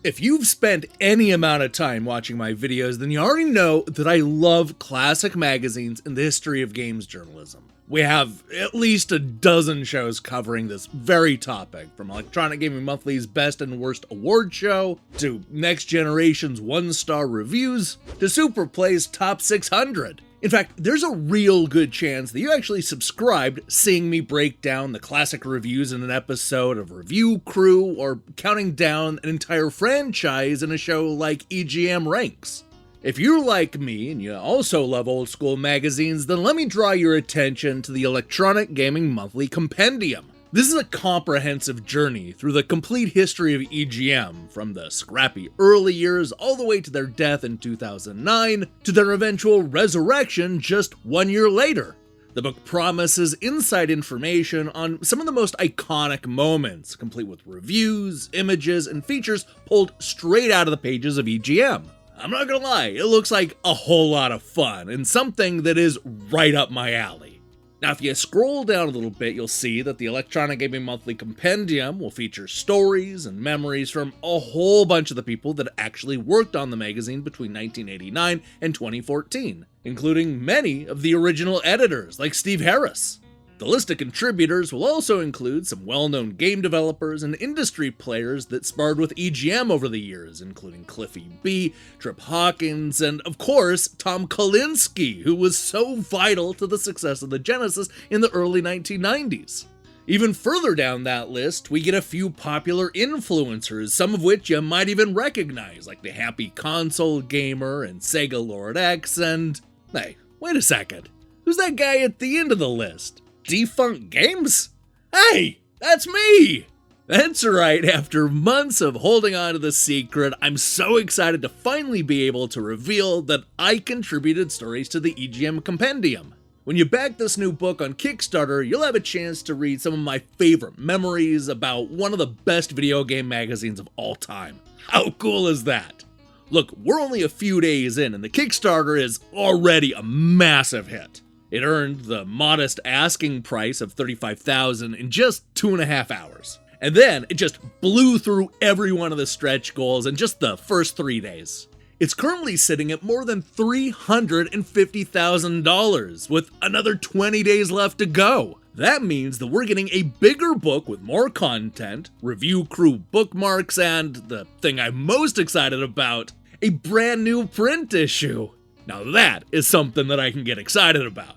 If you've spent any amount of time watching my videos, then you already know that I love classic magazines in the history of games journalism. We have at least a dozen shows covering this very topic, from Electronic Gaming Monthly's Best and Worst Award Show, to Next Generation's 1-star reviews, to Superplay's Top 600. In fact, there's a real good chance that you actually subscribed seeing me break down the classic reviews in an episode of Review Crew, or counting down an entire franchise in a show like EGM Ranks. If you're like me and you also love old school magazines, then let me draw your attention to the Electronic Gaming Monthly Compendium. This is a comprehensive journey through the complete history of EGM, from the scrappy early years all the way to their death in 2009, to their eventual resurrection just 1 year later. The book promises inside information on some of the most iconic moments, complete with reviews, images, and features pulled straight out of the pages of EGM. I'm not gonna lie, it looks like a whole lot of fun, and something that is right up my alley. Now, if you scroll down a little bit, you'll see that the Electronic Gaming Monthly Compendium will feature stories and memories from a whole bunch of the people that actually worked on the magazine between 1989 and 2014, including many of the original editors, like Steve Harris. The list of contributors will also include some well-known game developers and industry players that sparred with EGM over the years, including Cliffy B, Trip Hawkins, and of course, Tom Kalinske, who was so vital to the success of the Genesis in the early 1990s. Even further down that list, we get a few popular influencers, some of which you might even recognize, like the Happy Console Gamer and Sega Lord X, and... hey, wait a second, who's that guy at the end of the list? Defunct Games? Hey, that's me! That's right, after months of holding on to the secret, I'm so excited to finally be able to reveal that I contributed stories to the EGM Compendium. When you back this new book on Kickstarter, you'll have a chance to read some of my favorite memories about one of the best video game magazines of all time. How cool is that? Look, we're only a few days in, and the Kickstarter is already a massive hit. It earned the modest asking price of $35,000 in just 2.5 hours. And then it just blew through every one of the stretch goals in just the first 3 days. It's currently sitting at more than $350,000, with another 20 days left to go. That means that we're getting a bigger book with more content, Review Crew bookmarks, and the thing I'm most excited about, a brand new print issue. Now that is something that I can get excited about.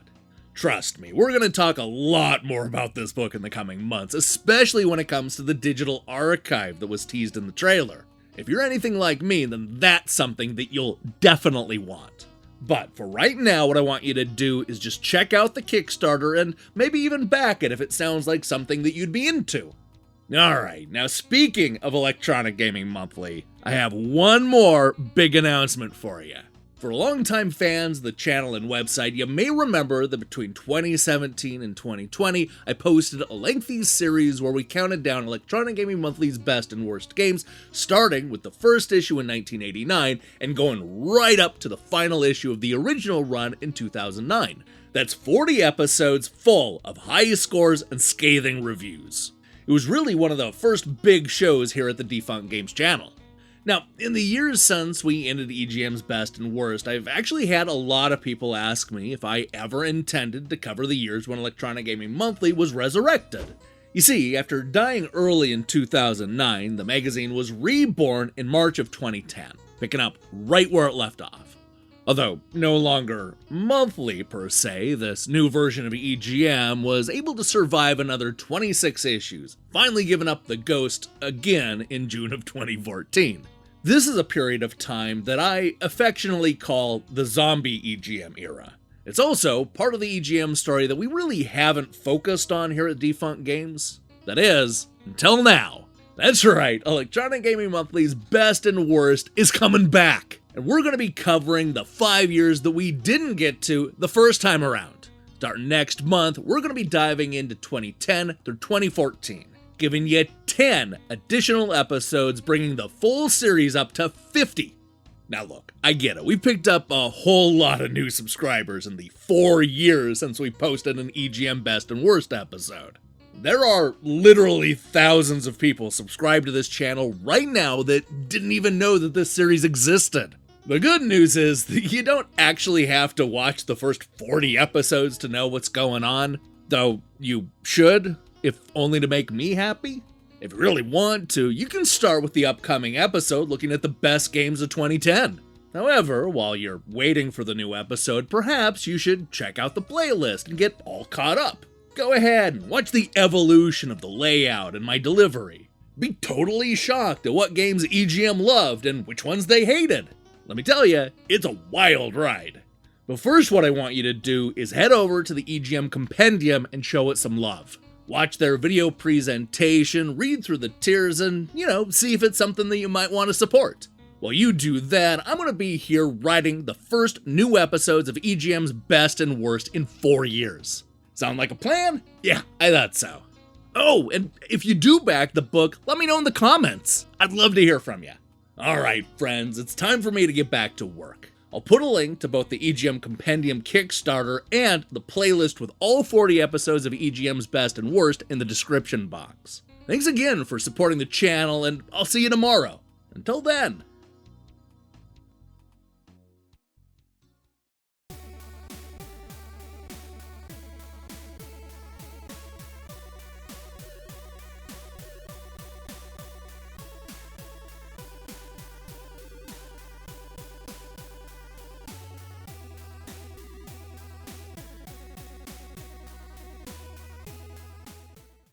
Trust me, we're going to talk a lot more about this book in the coming months, especially when it comes to the digital archive that was teased in the trailer. If you're anything like me, then that's something that you'll definitely want. But for right now, what I want you to do is just check out the Kickstarter and maybe even back it if it sounds like something that you'd be into. Alright, now speaking of Electronic Gaming Monthly, I have one more big announcement for you. For longtime fans of the channel and website, you may remember that between 2017 and 2020, I posted a lengthy series where we counted down Electronic Gaming Monthly's best and worst games, starting with the first issue in 1989 and going right up to the final issue of the original run in 2009. That's 40 episodes full of high scores and scathing reviews. It was really one of the first big shows here at the Defunct Games channel. Now, in the years since we ended EGM's best and worst, I've actually had a lot of people ask me if I ever intended to cover the years when Electronic Gaming Monthly was resurrected. You see, after dying early in 2009, the magazine was reborn in March of 2010, picking up right where it left off. Although no longer monthly per se, this new version of EGM was able to survive another 26 issues, finally giving up the ghost again in June of 2014. This is a period of time that I affectionately call the zombie EGM era. It's also part of the EGM story that we really haven't focused on here at Defunct Games. That is, until now. That's right, Electronic Gaming Monthly's best and worst is coming back. And we're going to be covering the 5 years that we didn't get to the first time around. Starting next month, we're going to be diving into 2010 through 2014. Giving you 10 additional episodes, bringing the full series up to 50. Now look, I get it, we picked up a whole lot of new subscribers in the 4 years since we posted an EGM Best and Worst episode. There are literally thousands of people subscribed to this channel right now that didn't even know that this series existed. The good news is that you don't actually have to watch the first 40 episodes to know what's going on, though you should, if only to make me happy. If you really want to, you can start with the upcoming episode looking at the best games of 2010. However, while you're waiting for the new episode, perhaps you should check out the playlist and get all caught up. Go ahead and watch the evolution of the layout and my delivery. Be totally shocked at what games EGM loved and which ones they hated. Let me tell you, it's a wild ride. But first, what I want you to do is head over to the EGM Compendium and show it some love. Watch their video presentation, read through the tiers, and, see if it's something that you might want to support. While you do that, I'm going to be here writing the first new episodes of EGM's best and worst in 4 years. Sound like a plan? Yeah, I thought so. Oh, and if you do back the book, let me know in the comments. I'd love to hear from you. Alright friends, it's time for me to get back to work. I'll put a link to both the EGM Compendium Kickstarter and the playlist with all 40 episodes of EGM's best and worst in the description box. Thanks again for supporting the channel, and I'll see you tomorrow. Until then.